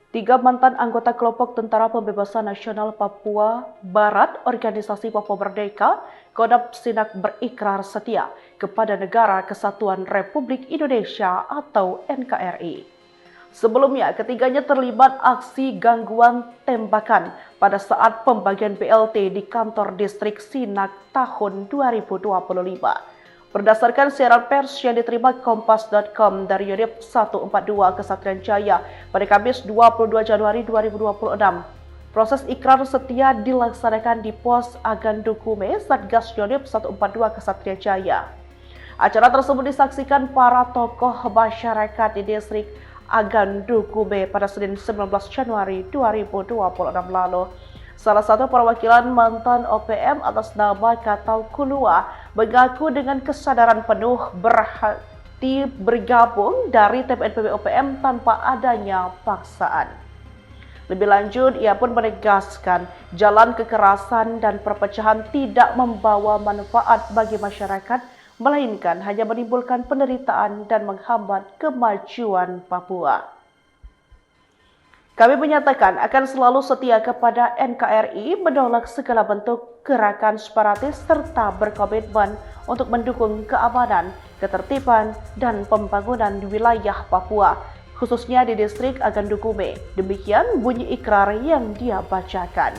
Tiga mantan anggota kelompok Tentara Pembebasan Nasional Papua Barat, Organisasi Papua Merdeka, Kodam Sinak berikrar setia kepada Negara Kesatuan Republik Indonesia atau NKRI. Sebelumnya, ketiganya terlibat aksi gangguan tembakan pada saat pembagian BLT di kantor distrik Sinak tahun 2025. Berdasarkan siaran pers yang diterima Kompas.com dari Unit 142 Kesatrian Jaya pada Kamis 22 Januari 2026, proses ikrar setia dilaksanakan di Pos Agandukume, Satgas Unit 142 Kesatrian Jaya. Acara tersebut disaksikan para tokoh masyarakat di distrik Agandukume pada Senin 19 Januari 2026 lalu. Salah satu perwakilan mantan OPM atas nama Katau Kulua mengaku dengan kesadaran penuh berhati bergabung dari tim NPB OPM tanpa adanya paksaan. Lebih lanjut, ia pun menegaskan jalan kekerasan dan perpecahan tidak membawa manfaat bagi masyarakat, melainkan hanya menimbulkan penderitaan dan menghambat kemajuan Papua. Kami menyatakan akan selalu setia kepada NKRI, menolak segala bentuk gerakan separatis serta berkomitmen untuk mendukung keamanan, ketertiban, dan pembangunan di wilayah Papua, khususnya di distrik Agandukume. Demikian bunyi ikrar yang dia bacakan.